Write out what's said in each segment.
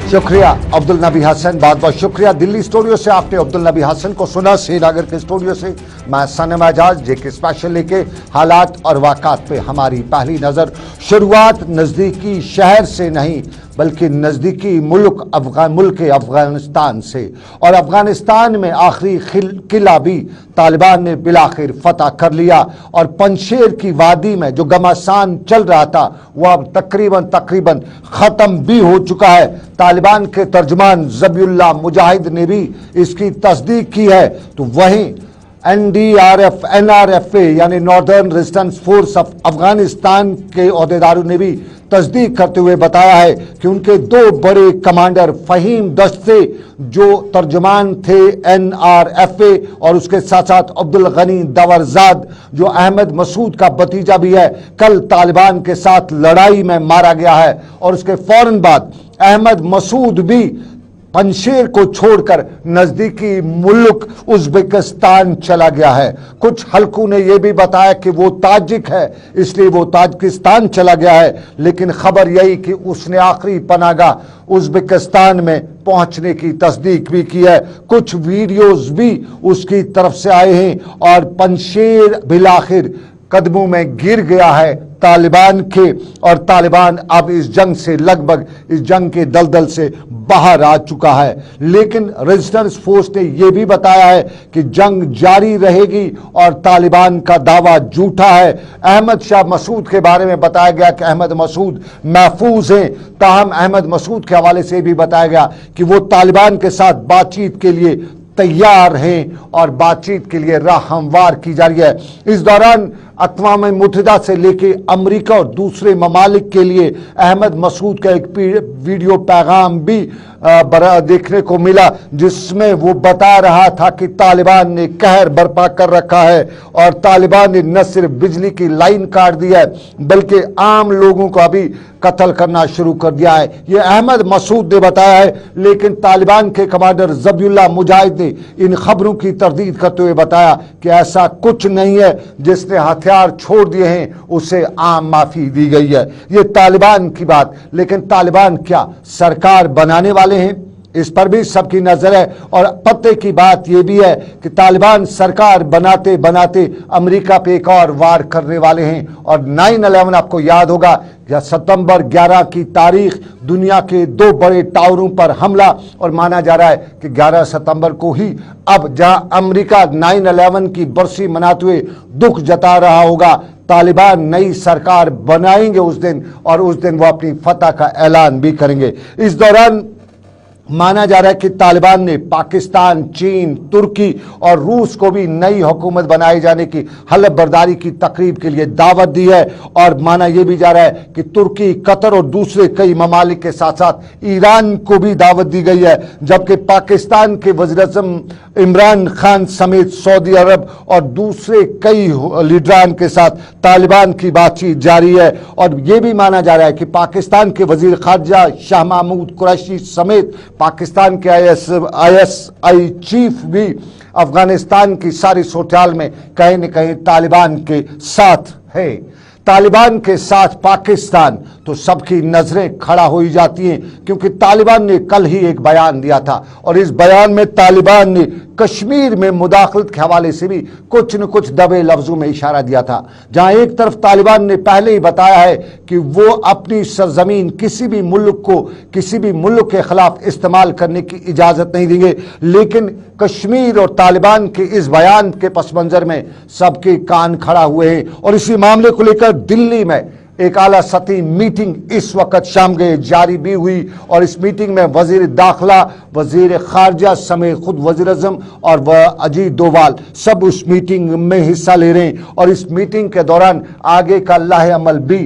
शुक्रिया अब्दुल नबी हसन, बहुत बहुत शुक्रिया। दिल्ली स्टूडियो से आपने अब्दुल नबी हसन को सुना। श्रीनगर के स्टूडियो से मैं सनम एजाज जेके स्पेशल लेके हालात और वाक़ात पे हमारी पहली नज़र। शुरुआत नज़दीकी शहर से नहीं बल्कि नज़दीकी मुल्क अफ़गानिस्तान से, और अफ़गानिस्तान में आखिरी किला भी तालिबान ने बिलाखिर फतह कर लिया और पंशेर की वादी में जो घमासान चल रहा था वह अब तकरीबन ख़त्म भी हो चुका है। तालिबान के तर्जुमान ज़बीहुल्लाह मुजाहिद ने भी इसकी तस्दीक की है। तो वहीं NDRF NRFA यानी northern resistance force of Afghanistan के ओहदेदारों ने भी तस्दीक करते हुए बताया है कि उनके दो बड़े कमांडर फ़हीम दस्ते जो तर्जुमान थे NRFA और उसके साथ साथ अब्दुल गनी दवरजाद जो अहमद मसूद का भतीजा भी है, कल तालिबान के साथ लड़ाई में मारा गया है। और उसके फौरन बाद अहमद मसूद भी पंशेर को छोड़कर नजदीकी मुल्क उज़्बेकिस्तान चला गया है। कुछ हल्कों ने यह भी बताया कि वो ताजिक है इसलिए वो ताजिकिस्तान चला गया है, लेकिन खबर यही कि उसने आखिरी पनाहगाह उज़्बेकिस्तान में पहुंचने की तस्दीक भी की है। कुछ वीडियोस भी उसकी तरफ से आए हैं और पंशेर बिलाखिर कदमों में गिर गया है तालिबान के, और तालिबान अब इस जंग से लगभग इस जंग के दलदल से बाहर आ चुका है। लेकिन रेजिस्टेंस फोर्स ने यह भी बताया है कि जंग जारी रहेगी और तालिबान का दावा झूठा है। अहमद शाह मसूद के बारे में बताया गया कि अहमद मसूद महफूज हैं, ताहम अहमद मसूद के हवाले से भी बताया गया कि वो तालिबान के साथ बातचीत के लिए तैयार हैं और बातचीत के लिए राह हमवार की जा रही है। इस दौरान अक़वाम मुत्तहिदा से लेके अमेरिका और दूसरे ममालिक के लिए अहमद मसूद का एक वीडियो पैगाम भी देखने को मिला जिसमें वो बता रहा था कि तालिबान ने कहर बर्पा कर रखा है और तालिबान ने न सिर्फ बिजली की लाइन काट दी है बल्कि आम लोगों को अभी कत्ल करना शुरू कर दिया है। ये अहमद मसूद ने बताया है, लेकिन तालिबान के कमांडर ज़बीहुल्लाह मुजाहिद ने इन खबरों की तरदीद करते हुए बताया कि ऐसा कुछ नहीं है, जिसने हथियार छोड़ दिए हैं उसे आम माफी दी गई है। ये तालिबान की बात, लेकिन तालिबान क्या सरकार बनाने वाले हैं इस पर भी सबकी नजर है। और पते की बात यह भी है कि तालिबान सरकार बनाते बनाते अमेरिका पे एक और वार करने वाले हैं। और 9/11 आपको याद होगा या सितंबर 11 की तारीख दुनिया के दो बड़े टावरों पर हमला, और माना जा रहा है कि 11 सितंबर को ही अब जहां अमेरिका 9/11 की बरसी मनाते हुए दुख जता रहा होगा, तालिबान नई सरकार बनाएंगे उस दिन, और उस दिन वो अपनी फतह का ऐलान भी करेंगे। इस दौरान माना जा रहा है कि तालिबान ने पाकिस्तान, चीन, तुर्की और रूस को भी नई हुकूमत बनाए जाने की हलफ बर्दारी की तकरीब के लिए दावत दी है। और माना यह भी जा रहा है कि तुर्की, कतर और दूसरे कई ममालिक के साथ साथ ईरान को भी दावत दी गई है, जबकि पाकिस्तान के वज़ीर-ए-आज़म इमरान खान समेत सऊदी अरब और दूसरे कई लीडरान के साथ तालिबान की बातचीत जारी है। और यह भी माना जा रहा है कि पाकिस्तान के वजीर खारजा शाह महमूद कुरैशी समेत पाकिस्तान के ISI चीफ भी अफगानिस्तान की सारी सूरत में कहीं न कहीं तालिबान के साथ है। तालिबान के साथ पाकिस्तान, तो सबकी नजरें खड़ा हो ही जाती हैं, क्योंकि तालिबान ने कल ही एक बयान दिया था और इस बयान में तालिबान ने कश्मीर में मुदाखलत के हवाले से भी कुछ न कुछ दबे लफ्जों में इशारा दिया था। जहां एक तरफ तालिबान ने पहले ही बताया है कि वो अपनी सरजमीन किसी भी मुल्क को किसी भी मुल्क के खिलाफ इस्तेमाल करने की इजाजत नहीं देंगे, लेकिन कश्मीर और तालिबान के इस बयान के पस मंजर में सबके कान खड़ा हुए हैं। और इसी मामले को लेकर दिल्ली में एक आला सतही मीटिंग इस वक्त शाम गए जारी भी हुई, और इस मीटिंग में वजीर दाखिला, वजीर खारजा समेत खुद वज़ीर-ए-आज़म और वह अजीत डोवाल सब उस मीटिंग में हिस्सा ले रहे हैं। और इस मीटिंग के दौरान आगे का लाहे अमल भी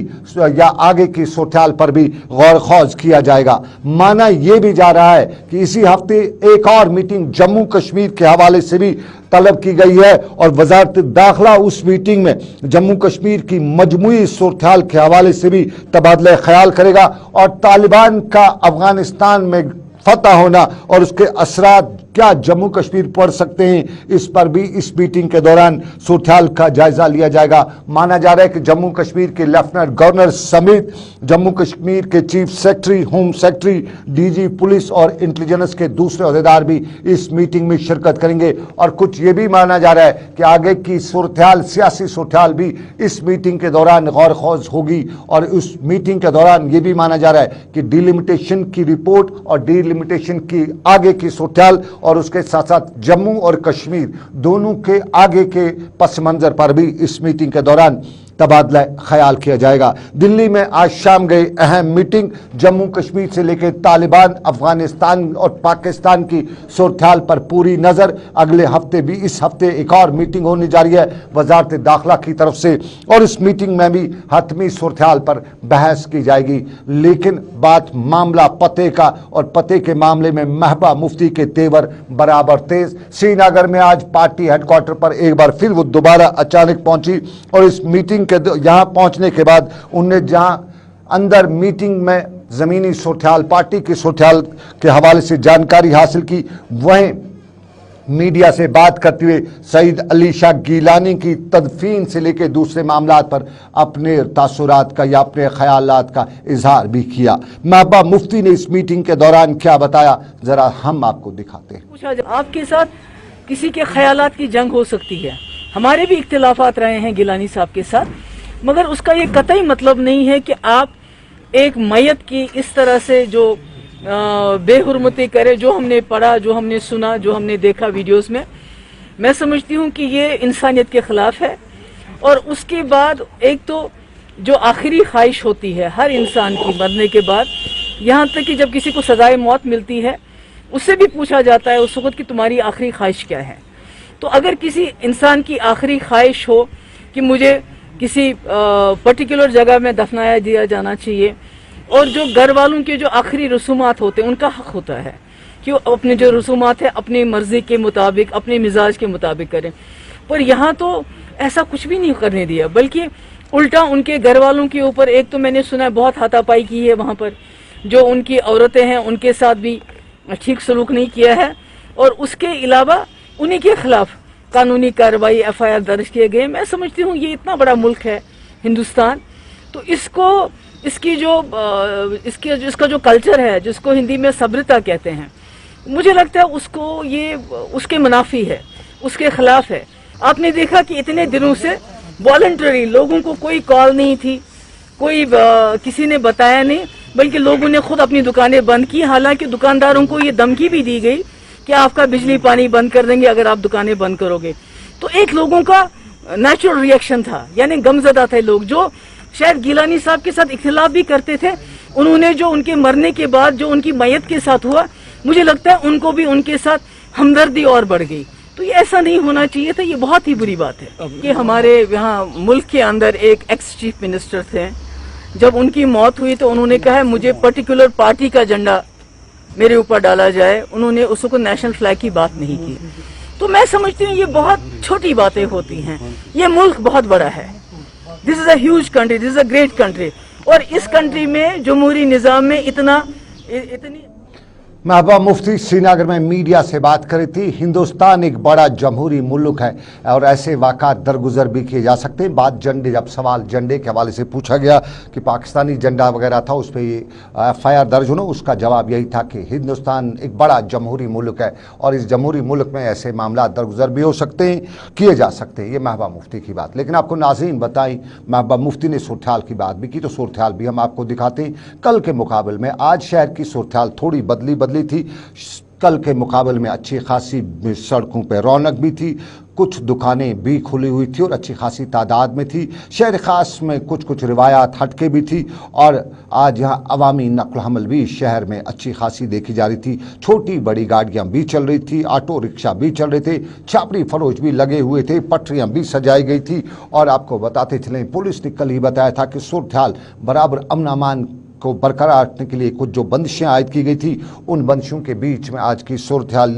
या आगे की सूरत पर भी गौर खौज किया जाएगा। माना यह भी जा रहा है कि इसी हफ्ते एक और मीटिंग जम्मू कश्मीर के हवाले से भी तलब की गई है, और वजारत दाखिला उस मीटिंग में जम्मू कश्मीर की मजमूई सूरत के हवाले से भी तबादला ख्याल करेगा। और तालिबान का अफगानिस्तान में फतह होना और उसके असरात क्या जम्मू कश्मीर पढ़ सकते हैं, इस पर भी इस मीटिंग के दौरान सूरत-ए-हाल का जायजा लिया जाएगा। माना जा रहा है कि जम्मू कश्मीर के लेफ्टिनेंट गवर्नर समेत जम्मू कश्मीर के chief secretary, home secretary, DG police और इंटेलिजेंस के दूसरे अहदेदार भी इस मीटिंग में शिरकत करेंगे। और कुछ ये भी माना जा रहा है कि आगे की सूरत-ए-हाल, सियासी सूरत-ए-हाल भी इस मीटिंग के दौरान गौर खौज होगी। और उस मीटिंग के दौरान ये भी माना जा रहा है कि डिलिमिटेशन की रिपोर्ट और डिलिमिटेशन की आगे की सूरत-ए-हाल और उसके साथ साथ जम्मू और कश्मीर दोनों के आगे के पस मंजर पर भी इस मीटिंग के दौरान तबादला ख्याल किया जाएगा। दिल्ली में आज शाम गई अहम मीटिंग, जम्मू कश्मीर से लेकर तालिबान, अफगानिस्तान और पाकिस्तान की सूरत-ए-हाल पर पूरी नजर। अगले हफ्ते भी, इस हफ्ते एक और मीटिंग होने जा रही है वजारत दाखिला की तरफ से, और इस मीटिंग में भी हतमी सूरत-ए-हाल पर बहस की जाएगी। लेकिन बात मामला पते का, और पते के मामले में महबूबा मुफ्ती के तेवर बराबर तेज। श्रीनगर में आज पार्टी हेडक्वार्टर पर एक बार फिर वो दोबारा अचानक पहुंची, और इस मीटिंग के यहां पहुंचने के बाद उनने जहां अंदर मीटिंग में जमीनी सूरत-ए-हाल, पार्टी की सूरत-ए-हाल के हवाले से जानकारी हासिल की, वहीं मीडिया से बात करते हुए सईद अली शाह गीलानी की तदफीन से लेकर दूसरे मामलात पर अपने तासुरात का या अपने ख्यालात का इजहार भी किया। महबूबा मुफ्ती ने इस मीटिंग के दौरान क्या बताया, जरा हम आपको दिखाते हैं। आपके साथ किसी के ख्यालात की जंग हो सकती है, हमारे भी इख्तिलाफात रहे हैं गिलानी साहब के साथ, मगर उसका ये कतई मतलब नहीं है कि आप एक मैयत की इस तरह से जो बेहुरमती करे, जो हमने पढ़ा, जो हमने सुना, जो हमने देखा वीडियोस में, मैं समझती हूँ कि ये इंसानियत के खिलाफ है। और उसके बाद एक तो जो आखिरी ख्वाहिश होती है हर इंसान की मरने के बाद, यहाँ तक कि जब किसी को सजाए मौत मिलती है उससे भी पूछा जाता है उस वक्त कि तुम्हारी आखिरी ख्वाहिश क्या है। तो अगर किसी इंसान की आखिरी ख्वाहिश हो कि मुझे किसी पर्टिकुलर जगह में दफनाया दिया जाना चाहिए, और जो घर वालों के जो आखिरी रसूमात होते हैं उनका हक होता है कि वो अपने जो रसूमात है अपनी मर्जी के मुताबिक, अपने मिजाज के मुताबिक करें, पर यहाँ तो ऐसा कुछ भी नहीं करने दिया, बल्कि उल्टा उनके घर वालों के ऊपर, एक तो मैंने सुना है बहुत हाथापाई की है वहाँ पर, जो उनकी औरतें हैं उनके साथ भी ठीक सलूक नहीं किया है, और उसके अलावा उन्हीं के खिलाफ कानूनी कार्रवाई FIR दर्ज किए गए। मैं समझती हूँ ये इतना बड़ा मुल्क है हिंदुस्तान, तो इसका जो कल्चर है, जिसको हिंदी में सब्रता कहते हैं, मुझे लगता है उसको ये उसके मुनाफी है, उसके खिलाफ है। आपने देखा कि इतने दिनों से वॉलंटरी लोगों को कोई कॉल नहीं थी, कोई किसी ने बताया नहीं, बल्कि लोगों ने खुद अपनी दुकानें बंद की। हालांकि दुकानदारों को ये धमकी भी दी गई कि आपका बिजली पानी बंद कर देंगे अगर आप दुकानें बंद करोगे। तो एक लोगों का नेचुरल रिएक्शन था, यानी गमजदा थे लोग, जो शायद गिलानी साहब के साथ इख्तिलाफ भी करते थे। उन्होंने जो उनके मरने के बाद जो उनकी मैयत के साथ हुआ, मुझे लगता है उनको भी उनके साथ हमदर्दी और बढ़ गई। तो ये ऐसा नहीं होना चाहिए था, ये बहुत ही बुरी बात है कि हमारे यहाँ मुल्क के अंदर एक एक्स चीफ मिनिस्टर थे, जब उनकी मौत हुई तो उन्होंने कहा है मुझे पर्टिकुलर पार्टी का झंडा मेरे ऊपर डाला जाए, उन्होंने उसको नेशनल फ्लैग की बात नहीं की। तो मैं समझती हूँ ये बहुत छोटी बातें होती हैं। ये मुल्क बहुत बड़ा है, this is a huge country, this is a great country, और इस कंट्री में जमहूरी निज़ाम में इतनी महबूबा मुफ्ती श्रीनगर में मीडिया से बात करी थी। हिंदुस्तान एक बड़ा जमहूरी मुल्क है और ऐसे वाक़ात दरगुजर भी किए जा सकते हैं। बात झंडे, जब सवाल झंडे के हवाले से पूछा गया कि पाकिस्तानी झंडा वगैरह था, उस पर FIR दर्ज होना, उसका जवाब यही था कि हिंदुस्तान एक बड़ा जमहूरी मुल्क है और इस जमहूरी मुल्क में ऐसे मामला दरगुजर भी हो सकते हैं, किए जा सकते हैं। ये महबूबा मुफ्ती की बात। लेकिन आपको नाज़रीन बताई, महबूबा मुफ्ती ने सूरत-ए-हाल की बात भी की, तो सूरत-ए-हाल भी हम आपको दिखाते हैं। कल के मुकाबले में आज शहर की सूरत-ए-हाल थोड़ी बदली थी। कल के मुकाबले में अच्छी खासी सड़कों पर रौनक भी थी, कुछ दुकानें भी खुली हुई थी और अच्छी खासी तादाद में थी। शहर खास में कुछ रिवायात हटके भी थी और आज यहाँ अवामी नक्ल हमल भी शहर में अच्छी खासी देखी जा रही थी। छोटी बड़ी गाड़ियाँ भी चल रही थी, ऑटो रिक्शा भी चल रहे थे, छापड़ी फरोश भी लगे हुए थे, पटरियाँ भी सजाई गई थी। और आपको बताते चलें, पुलिस ने कल ही बताया था कि सूरत-ए-हाल बराबर अमन अमान को बरकरार रखने के लिए कुछ जो बंदिशें आयद की गई थी, उन बंदिशों के बीच में आज की सूरत-ए-हाल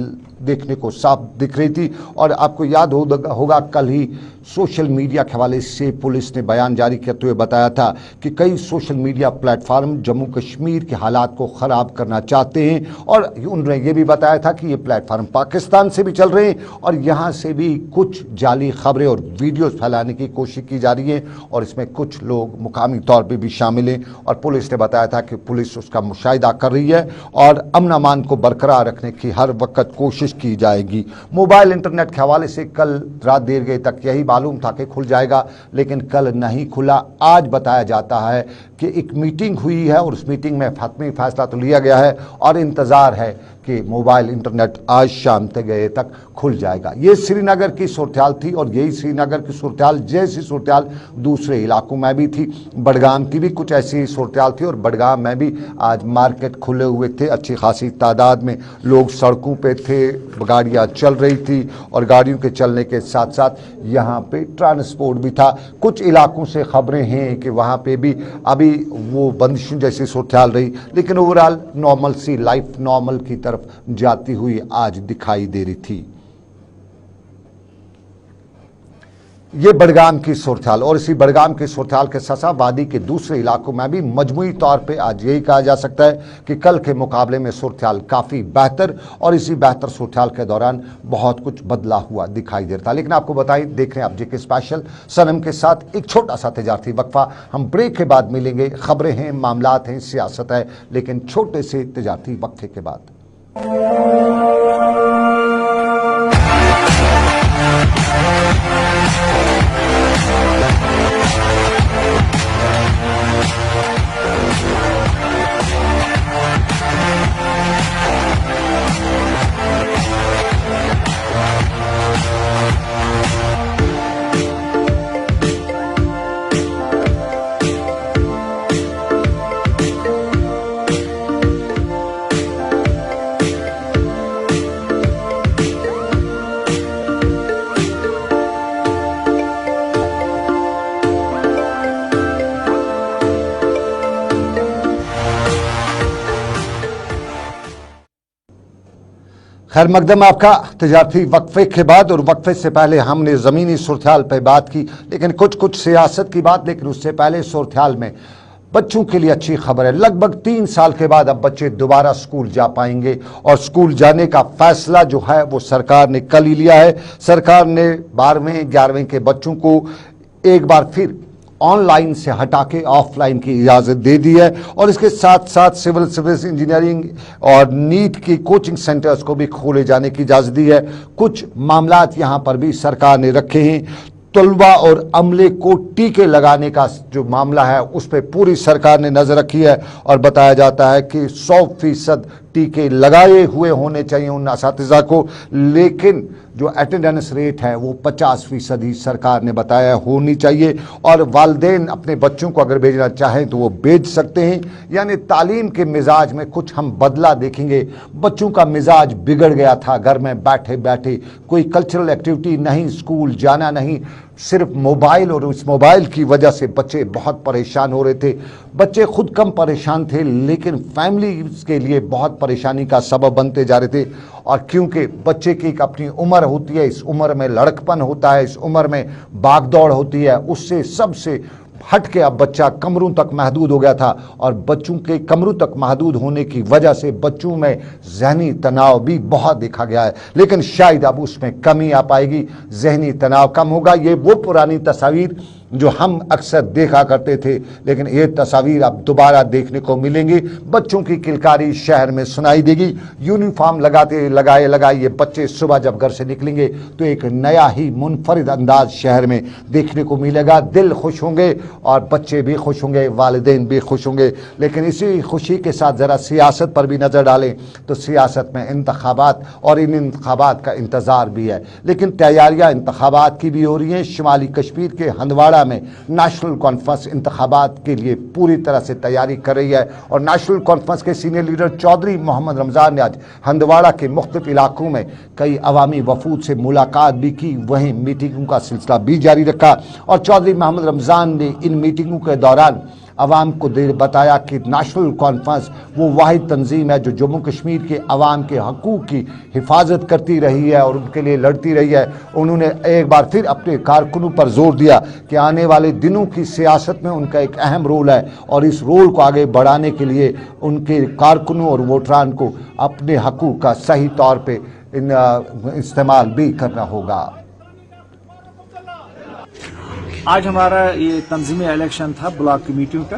देखने को साफ दिख रही थी। और आपको याद होगा कल ही सोशल मीडिया के हवाले से पुलिस ने बयान जारी करते हुए बताया था कि कई social media platform Jammu Kashmir के हालात को ख़राब करना चाहते हैं, और उन्होंने ये भी बताया था कि ये प्लेटफार्म पाकिस्तान से भी चल रहे हैं और यहाँ से भी कुछ जाली खबरें और वीडियोस फैलाने की कोशिश की जा रही है, और इसमें कुछ लोग मुकामी तौर पर भी शामिल हैं। और पुलिस ने बताया था कि पुलिस उसका मुशाहिदा कर रही है और अमन अमान को बरकरार रखने की हर वक्त कोशिश की जाएगी। मोबाइल इंटरनेट के हवाले से कल रात देर गए तक यही मालूम था कि खुल जाएगा, लेकिन कल नहीं खुला। आज बताया जाता है कि एक मीटिंग हुई है और उस मीटिंग में हतमी फैसला तो लिया गया है और इंतज़ार है कि मोबाइल इंटरनेट आज शाम तक खुल जाएगा। ये श्रीनगर की सूरत थी और यही श्रीनगर की सूरत जैसी सूरत दूसरे इलाकों में भी थी। बडगाम की भी कुछ ऐसी सूरत थी और बडगाम में भी आज मार्केट खुले हुए थे, अच्छी खासी तादाद में लोग सड़कों पे थे, गाड़ियाँ चल रही थी और गाड़ियों के चलने के साथ साथ यहाँ पे ट्रांसपोर्ट भी था। कुछ इलाकों से खबरें हैं कि वहाँ पे भी अभी वो बंदिशों जैसी सूरत रही, लेकिन ओवरऑल नॉर्मल सी लाइफ नॉर्मल की तरफ जाती हुई आज दिखाई दे रही थी। ये बडगाम की सूरत और इसी बडगाम की सूरत के ससा वादी के दूसरे इलाकों में भी मजमूई तौर पे आज यही कहा जा सकता है कि कल के मुकाबले में सूरत काफ़ी बेहतर, और इसी बेहतर सूरत के दौरान बहुत कुछ बदला हुआ दिखाई दे रहा था। लेकिन आपको बताएं, देख रहे हैं आप जेके स्पेशल सनम के साथ एक छोटा सा तजारती वक्फा। हम ब्रेक के बाद मिलेंगे। खबरें हैं, मामलात हैं, सियासत है, लेकिन छोटे से तजारती वक्फे के बाद। खैर मकदम आपका तजारती वक्फे के बाद, और वक्फे से पहले हमने ज़मीनी सूरत पे बात की, लेकिन कुछ सियासत की बात। लेकिन उससे पहले सूरत में बच्चों के लिए अच्छी खबर है। लगभग 3 साल के बाद अब बच्चे दोबारा स्कूल जा पाएंगे, और स्कूल जाने का फैसला जो है वो सरकार ने कल ही लिया है। सरकार ने 12वें 11वें के बच्चों को एक बार फिर ऑनलाइन से हटा के ऑफलाइन की इजाज़त दे दी है, और इसके साथ साथ सिविल सर्विस, इंजीनियरिंग और नीट की कोचिंग सेंटर्स को भी खोले जाने की इजाज़त दी है। कुछ मामलात यहाँ पर भी सरकार ने रखे हैं। तलबा और अमले को टीके लगाने का जो मामला है उस पर पूरी सरकार ने नज़र रखी है, और बताया जाता है कि 100% टीके लगाए हुए होने चाहिए उन असातिज़ा को, लेकिन जो अटेंडेंस रेट है वो 50% ही सरकार ने बताया होनी चाहिए, और वालिदैन अपने बच्चों को अगर भेजना चाहें तो वो भेज सकते हैं। यानी तालीम के मिजाज में कुछ हम बदला देखेंगे। बच्चों का मिजाज बिगड़ गया था, घर में बैठे बैठे कोई कल्चरल एक्टिविटी नहीं, स्कूल जाना नहीं, सिर्फ मोबाइल, और उस मोबाइल की वजह से बच्चे बहुत परेशान हो रहे थे। बच्चे खुद कम परेशान थे, लेकिन फैमिली के लिए बहुत परेशानी का सबब बनते जा रहे थे। और क्योंकि बच्चे की एक अपनी उम्र होती है, इस उम्र में लड़कपन होता है, इस उम्र में भागदौड़ होती है, उससे सबसे हट के अब बच्चा कमरों तक महदूद हो गया था, और बच्चों के कमरों तक महदूद होने की वजह से बच्चों में जहनी तनाव भी बहुत देखा गया है। लेकिन शायद अब उसमें कमी आ पाएगी, जहनी तनाव कम होगा। ये वो पुरानी तस्वीर जो हम अक्सर देखा करते थे, लेकिन ये तस्वीर अब दोबारा देखने को मिलेंगी। बच्चों की किलकारी शहर में सुनाई देगी। यूनिफॉर्म लगाए ये बच्चे सुबह जब घर से निकलेंगे तो एक नया ही मुनफरिद अंदाज शहर में देखने को मिलेगा। दिल खुश होंगे और बच्चे भी खुश होंगे, वालिदैन भी खुश होंगे। लेकिन इसी खुशी के साथ ज़रा सियासत पर भी नज़र डालें तो सियासत में इंतखाबात, और इन इंतखाबात का इंतज़ार भी है, लेकिन तैयारियाँ इंतखाबात की भी हो रही हैं। शुमाली कश्मीर के हंदवाड़ा में नेशनल कॉन्फ्रेंस इंतखाबात के लिए पूरी तरह से तैयारी कर रही है, और नेशनल कॉन्फ्रेंस के सीनियर लीडर चौधरी मोहम्मद रमज़ान ने आज हंदवाड़ा के मुख्तलिफ इलाकों में कई अवामी वफूद से मुलाकात भी की, वहीं मीटिंगों का सिलसिला भी जारी रखा। और चौधरी मोहम्मद रमज़ान ने इन मीटिंगों के दौरान عوام کو بتایا کہ نیشنل کانفرنس وہ واحد تنظیم ہے جو جموں کشمیر کے عوام کے حقوق کی حفاظت کرتی رہی ہے اور ان کے لیے لڑتی رہی ہے. انہوں نے ایک بار پھر اپنے کارکنوں پر زور دیا کہ آنے والے دنوں کی سیاست میں ان کا ایک اہم رول ہے اور اس رول کو آگے بڑھانے کے لیے ان کے کارکنوں اور ووٹران کو اپنے حقوق کا صحیح طور پہ استعمال بھی کرنا ہوگا. آج ہمارا یہ تنظیمی الیکشن تھا بلاک کمیٹیوں کا.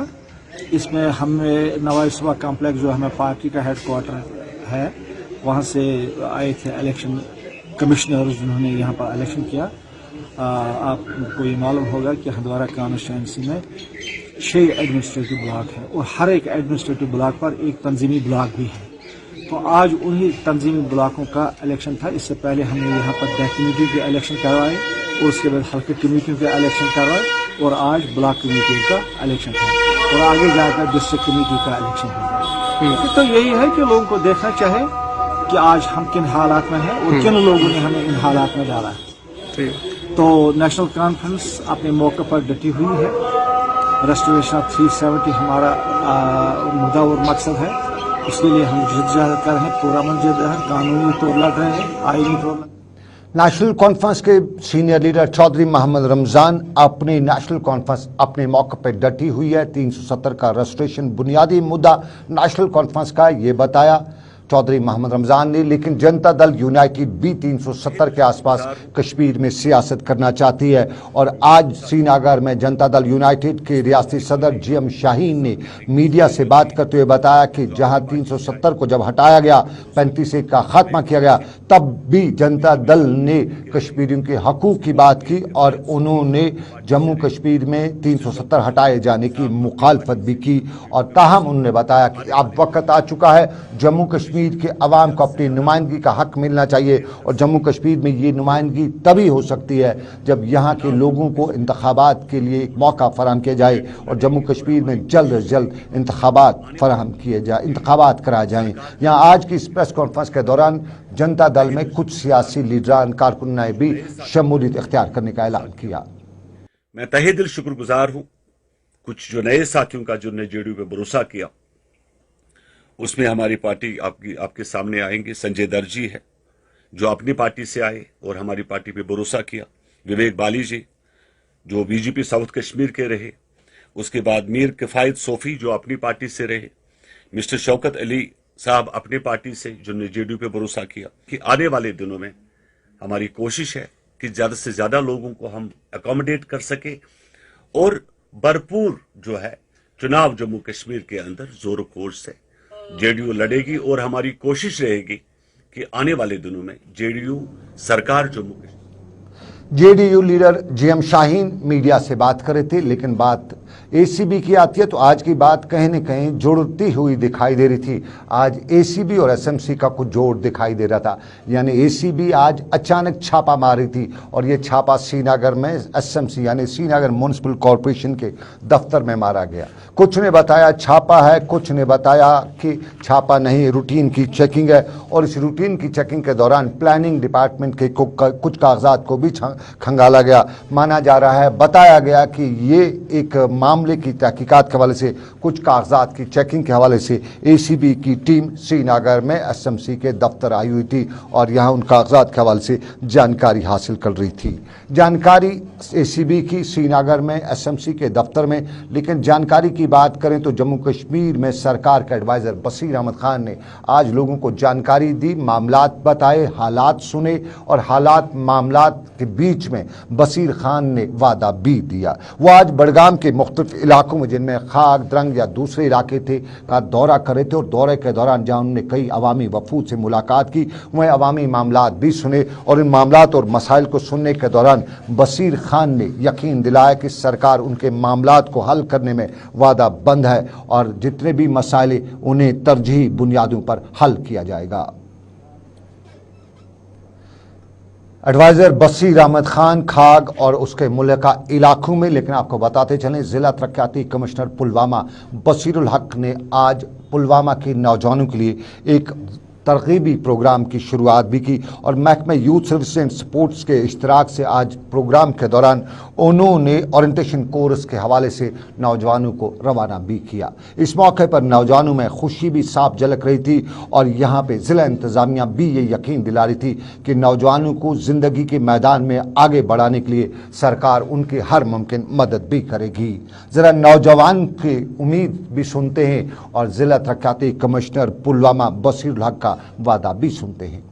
اس میں ہم نے نواز صبح کمپلیکس جو ہمیں پارٹی کا ہیڈ کوارٹر ہے وہاں سے آئے تھے الیکشن کمشنر جنہوں نے یہاں پر الیکشن کیا. آپ کو یہ معلوم ہوگا کہ ہندوارہ کانسٹیچوئنسی میں 6 ایڈمنسٹریٹو بلاک ہیں اور ہر ایک ایڈمنسٹریٹو بلاک پر ایک تنظیمی بلاک بھی ہے. تو آج انہی تنظیمی بلاکوں کا الیکشن تھا. اس سے پہلے ہم نے یہاں پر دیہی کمیٹی کے الیکشن کروائے اور اس کے بعد حلقے کمیٹیوں کے الیکشن کروائے اور آج بلاک کمیٹیوں کا الیکشن ہے اور آگے جا کر ڈسٹرکٹ کمیٹی کا الیکشن ہوگا. تو یہی ہے کہ لوگوں کو دیکھنا چاہے کہ آج ہم کن حالات میں ہیں اور کن لوگوں نے ہمیں ان حالات میں ڈالا ہے. تو نیشنل کانفرنس اپنے موقع پر ڈٹی ہوئی ہے. ریسٹوریشن آف 370 ہمارا مدعا اور مقصد ہے. اس کے لیے ہم جدوجہد کر رہے ہیں, پورا من جدوجہد, قانونی طور لڑ رہے ہیں, آئینی طور. نیشنل کانفرنس کے سینئر لیڈر چودھری محمد رمضان اپنی نیشنل کانفرنس اپنے موقع پہ ڈٹی ہوئی ہے. 370 کا رجسٹریشن بنیادی مدعا نیشنل کانفرنس کا, یہ بتایا چودھری محمد رمضان نے. لیکن جنتا دل یونائٹڈ بھی 370 کے آس پاس کشمیر میں سیاست کرنا چاہتی ہے. اور آج سری نگر میں جنتا دل یونائٹڈ کے ریاستی صدر جی ایم شاہین نے میڈیا سے بات کرتے ہوئے بتایا کہ جہاں 370 کو جب ہٹایا گیا, 35 کا خاتمہ کیا گیا, تب بھی جنتا دل نے کشمیریوں کے حقوق کی بات کی اور انہوں نے جموں کشمیر میں 370 ہٹائے جانے کی مخالفت بھی کی. اور تاہم انہوں نے بتایا کہ اب وقت آ چکا ہے, جموں کشمیر کے عوام کو اپنی نمائندگی کا حق ملنا چاہیے اور جموں کشمیر میں یہ نمائندگی تبھی ہو سکتی ہے جب یہاں کے لوگوں کو انتخابات کے لیے ایک موقع فراہم کیا جائے اور جموں کشمیر میں جلد از جلد انتخابات فراہم کیے جائیں, انتخابات کرائے جائیں. یہاں آج کی اس پریس کانفرنس کے دوران جنتا دل میں کچھ سیاسی لیڈران کارکنوں نے بھی شمولیت اختیار کرنے کا اعلان کیا. میں تہہ دل شکر گزار ہوں کچھ جو نئے ساتھیوں کا جنہوں نے جے ڈی یو پہ بھروسہ کیا. اس میں ہماری پارٹی آپ کے سامنے آئیں گے. سنجے درجی ہے جو اپنی پارٹی سے آئے اور ہماری پارٹی پہ بھروسہ کیا. وویک بالی جی جو بی جے پی ساؤتھ کشمیر کے رہے. اس کے بعد میر کفایت صوفی جو اپنی پارٹی سے رہے. مسٹر شوکت علی صاحب اپنی پارٹی سے جنہوں نے جے ڈی یو پہ بھروسہ کیا. کہ آنے والے دنوں میں ہماری کوشش ہے کہ زیادہ سے زیادہ لوگوں کو ہم اکوموڈیٹ کر سکیں اور بھرپور جو ہے چناؤ جموں کشمیر کے اندر زور و کوش سے جے ڈی یو لڑے گی. اور ہماری کوشش رہے گی کہ آنے والے دنوں میں جے ڈی یو سرکار Jammu Kashmir. J D U leader G M Shaheen media سے بات کر رہے تھے, لیکن بات اے سی بی کی آتی ہے تو آج کی بات کہیں نہ کہیں جڑتی ہوئی دکھائی دے رہی تھی. آج اے سی بی اور ایس ایم سی کا کچھ جوڑ دکھائی دے رہا تھا. یعنی اے سی بی آج اچانک چھاپا مار رہی تھی اور یہ چھاپا سری نگر میں ایس ایم سی یعنی سری نگر میونسپل کارپوریشن کے دفتر میں مارا گیا. کچھ نے بتایا چھاپا ہے, کچھ نے بتایا کہ چھاپا نہیں, روٹین کی چیکنگ ہے. اور اس روٹین کی چیکنگ کے دوران پلاننگ ڈپارٹمنٹ کے کچھ کاغذات کو بھی کھنگالا گیا. مانا جا رہا ہے, بتایا گیا کہ یہ ایک معاملے کی تحقیقات کے حوالے سے, کچھ کاغذات کی چیکنگ کے حوالے سے اے سی بی کی ٹیم سری نگر میں ایس ایم سی کے دفتر آئی ہوئی تھی اور یہاں ان کاغذات کے حوالے سے جانکاری حاصل کر رہی تھی. جانکاری اے سی بی کی سری نگر میں ایس ایم سی کے دفتر میں. لیکن جانکاری کی بات کریں تو جموں کشمیر میں سرکار کے ایڈوائزر بصیر احمد خان نے آج لوگوں کو جانکاری دی, معاملات بتائے, حالات سنے اور حالات معاملات کے بیچ میں بصیر خان نے وعدہ بھی دیا. وہ آج بڑگام کے مختلف علاقوں میں جن میں خاک درنگ یا دوسرے علاقے تھے کا دورہ کر رہے تھے اور دورے کے دوران جہاں انہوں نے کئی عوامی وفود سے ملاقات کی وہ عوامی معاملات بھی سنے. اور ان معاملات اور مسائل کو سننے کے دوران بصیر خان نے یقین دلایا کہ سرکار ان کے معاملات کو حل کرنے میں وعدہ بند ہے اور جتنے بھی مسائل انہیں ترجیحی بنیادوں پر حل کیا جائے گا. ایڈوائزر بصیر احمد خان کھاگ اور اس کے ملکہ علاقوں میں. لیکن آپ کو بتاتے چلیں ضلع ترقیاتی کمشنر پلوامہ بصیر الحق نے آج پلوامہ کے نوجوانوں کے لیے ایک तरगीबी प्रोग्राम की शुरुआत भी की और महकमे यूथ सर्विस एंड स्पोर्ट्स के इश्तराक से आज प्रोग्राम के दौरान उन्होंने ओरिएंटेशन कोर्स के हवाले से नौजवानों को रवाना भी किया। इस मौके पर नौजवानों में खुशी भी साफ झलक रही थी और यहाँ पे ज़िला इंतज़ामिया भी ये यकीन दिला रही थी कि नौजवानों को ज़िंदगी के मैदान में आगे बढ़ाने के लिए सरकार उनकी हर मुमकिन मदद भी करेगी। ज़रा नौजवान की उम्मीद भी सुनते हैं और ज़िला तरक्याती कमिश्नर पुलवामा बसीरुल हक का वादा भी सुनते हैं।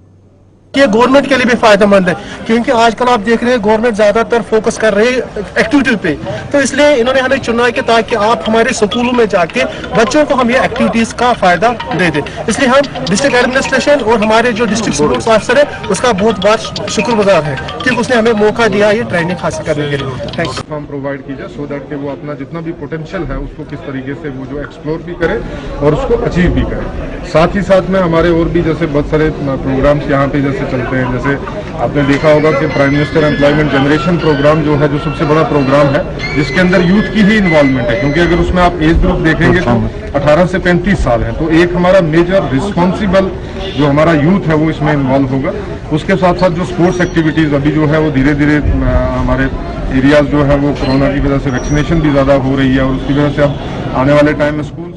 ये गवर्नमेंट के लिए भी फायदेमंद है, क्योंकि आजकल आप देख रहे हैं गवर्नमेंट ज्यादातर फोकस कर रही है एक्टिविटी पे, तो इसलिए इन्होंने हमें चुना है कि ताकि आप हमारे स्कूलों में जाके बच्चों को हम ये एक्टिविटीज का फायदा दे दें। इसलिए हम डिस्ट्रिक्ट एडमिनिस्ट्रेशन और हमारे जो डिस्ट्रिक्ट स्पोर्ट्स ऑफिसर है उसका बहुत बहुत शुक्रगुजार है कि उसने हमें मौका दिया ये ट्रेनिंग हासिल करने के लिए। थैंक्स। हम प्रोवाइड कीजिए सो दैट कि वो अपना जितना भी पोटेंशियल है उसको किस तरीके से वो जो एक्सप्लोर भी करे और उसको अचीव भी करे। साथ ही साथ में हमारे और भी जैसे बहुत सारे प्रोग्राम्स यहाँ पे जैसे चलते हैं, जैसे आपने देखा होगा कि prime minister employment generation programme जो है, जो सबसे बड़ा प्रोग्राम है जिसके अंदर यूथ की ही इन्वॉल्वमेंट है, क्योंकि अगर उसमें आप एज ग्रुप देखेंगे तो 18 से 35 साल है, तो एक हमारा मेजर रिस्पॉन्सिबल जो हमारा यूथ है वो इसमें इन्वॉल्व होगा। उसके साथ साथ जो स्पोर्ट्स एक्टिविटीज़ अभी जो है वो धीरे धीरे हमारे एरियाज जो है वो कोरोना की वजह से वैक्सीनेशन भी ज़्यादा हो रही है और उसकी वजह से अब आने वाले टाइम में स्कूल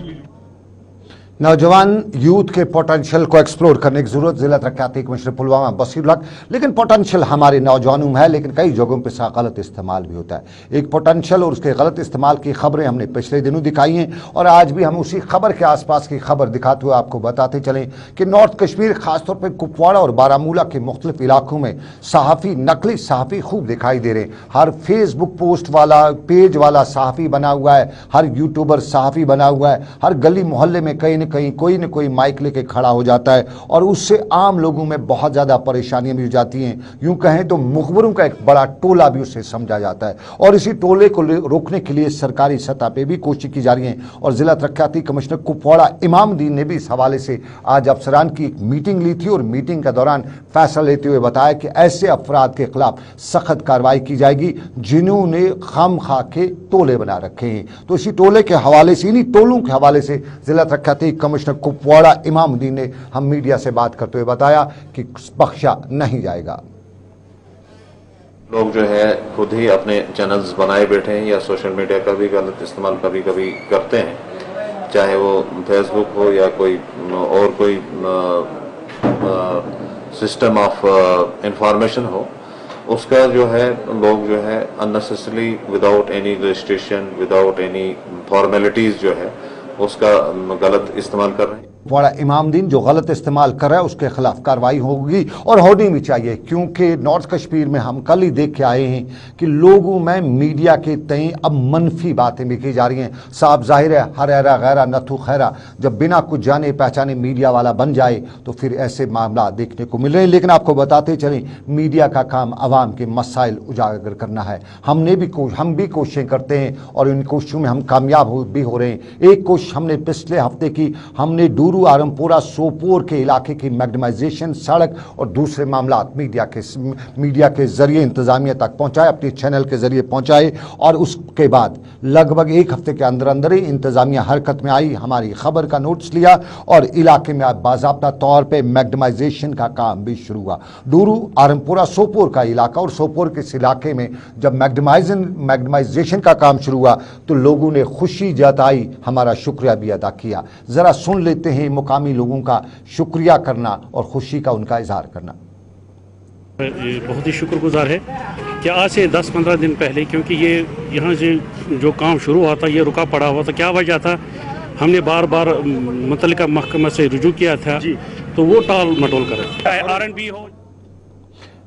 नौजवान यूथ के पोटेंशियल को एक्सप्लोर करने की जरूरत, जिला तरक्याती कमिश्नर पुलवामा बसीरुल हक। लेकिन पोटेंशियल हमारे नौजवानों में है, लेकिन कई जगहों पे इसका गलत इस्तेमाल भी होता है। एक पोटेंशियल और उसके गलत इस्तेमाल की खबरें हमने पिछले दिनों दिखाई हैं और आज भी हम उसी खबर के आसपास की खबर दिखाते हुए आपको बताते चलें कि नॉर्थ कश्मीर खासतौर पर कुपवाड़ा और बारामूला के मुख्तलिफ इलाकों में सहाफ़ी, नकली सहाफ़ी खूब दिखाई दे रहे हैं। हर फेसबुक पोस्ट वाला, पेज वाला सहाफ़ी बना हुआ है, हर यूट्यूबर सहाफ़ी बना हुआ है, हर गली मोहल्ले में कहीं कहीं कोई न कोई माइक लेके खड़ा हो जाता है और उससे आम लोगों में बहुत ज़्यादा परेशानियां भी हो जाती हैं। यूं कहें तो मुखबरों का एक बड़ा टोला भी उससे समझा जाता है और इसी टोले को रोकने के लिए सरकारी सतह पे भी कोशिश की जा रही है। और जिला तरक्याती कमिश्नर कुपवाड़ा इमामुद्दीन ने भी इस हवाले से आज अफसरान की एक मीटिंग ली थी और मीटिंग के दौरान फैसला लेते हुए बताया कि ऐसे अफराद के खिलाफ सख्त कार्रवाई की जाएगी जिन्होंने खामखा के टोले बना रखे हैं। तो इसी टोले के हवाले से, इन्हीं टोलों के हवाले से जिला तरक्याती कमिश्नर कुपवाड़ा इमामुद्दीन ने हम मीडिया से बात करते हुए बताया कि बख्शा नहीं जाएगा। लोग जो है खुद ही अपने चैनल्स बनाए बैठे हैं या सोशल मीडिया का भी गलत इस्तेमाल कभी कभी करते हैं, चाहे वो फेसबुक हो या कोई और कोई सिस्टम ऑफ इंफॉर्मेशन हो, उसका जो है लोग जो है unnecessary without any registration, without any formalities जो है उसका गलत इस्तेमाल कर रहे हैं। बड़ा इमामुद्दीन जो गलत इस्तेमाल कर रहा है उसके खिलाफ कार्रवाई होगी और होनी भी चाहिए, क्योंकि नॉर्थ कश्मीर में हम कल ही देख के आए हैं कि लोगों में मीडिया के तय अब मनफी बातें भी की जा रही हैं। साफ जाहिर है हर ऐरा गैरा नथु खैरा जब बिना कुछ जाने पहचाने मीडिया वाला बन जाए तो फिर ऐसे मामला देखने को मिल रहे हैं। लेकिन आपको बताते चलें, मीडिया का काम आवाम के मसाइल उजागर करना है। हम भी कोशिशें करते हैं और इन कोशिशों में हम कामयाब भी हो रहे हैं। एक कोशिश हमने पिछले हफ्ते की, हमने डूरू आरमपुरा सोपोर के इलाके की मैग्नेटाइजेशन सड़क और दूसरे मामला मीडिया के जरिए इंतजामिया तक पहुंचाए, अपने चैनल के जरिए पहुंचाए और उसके बाद लगभग एक हफ्ते के अंदर अंदर ही इंतजामिया हरकत में आई, हमारी खबर का नोटिस लिया और इलाके में बाज़ाब्ता तौर पे मैग्नेटाइजेशन का काम भी शुरू हुआ। डूरू आरमपुरा सोपोर का इलाका और सोपोर के इस इलाके में जब मैग्नेटाइजेशन का काम शुरू हुआ तो लोगों ने खुशी जताई, हमारा शुक्रिया भी अदा किया। जरा सुन लेते हैं मुकामी लोगों का शुक्रिया करना और खुशी का उनका इजहार करना। बहुत ही शुक्रगुजार है कि आज से 10-15 दिन पहले, क्योंकि ये यहाँ से जो काम शुरू हुआ था ये रुका पड़ा हुआ था। क्या वजह था, हमने बार बार मुतल्लिका महकमा से रुजू किया था तो वो टाल मटोल कर रहे थे। R&B हो,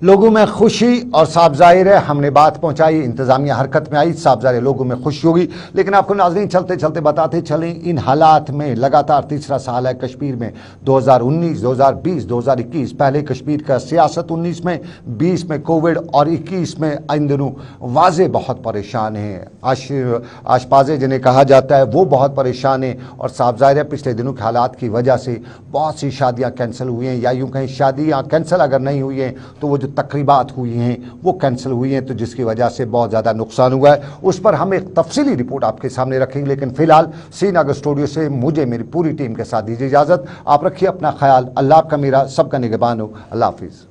लोगों में खुशी और साफ जाहिर है हमने बात पहुंचाई, इंतजामिया हरकत में आई, साफ जाहिर है लोगों में खुशी होगी। लेकिन आपको नाज़रीन चलते चलते बताते चलें, इन हालात में लगातार तीसरा साल है कश्मीर में। 2019, 2020, 2021, पहले कश्मीर का सियासत 19 में, 20 में कोविड और 21 में इन दिनों वाज़े बहुत परेशान हैं। आशपाजे जिन्हें कहा जाता है वो बहुत परेशान हैं और साफ जाहिर है पिछले दिनों के हालात की वजह से बहुत सी शादियाँ कैंसिल हुई हैं, या यूँ कहीं शादियाँ कैंसिल अगर नहीं हुई हैं तो वो जो तकरीबात हुई हैं वो कैंसिल हुई हैं, तो जिसकी वजह से बहुत ज़्यादा नुकसान हुआ है। उस पर हम एक तफसीली रिपोर्ट आपके सामने रखेंगे, लेकिन फिलहाल श्रीनगर स्टूडियो से मुझे मेरी पूरी टीम के साथ दीजिए इजाज़त। आप रखिए अपना ख्याल। अल्लाह आपका मेरा सबका निगहबान हो। अल्लाह हाफिज़।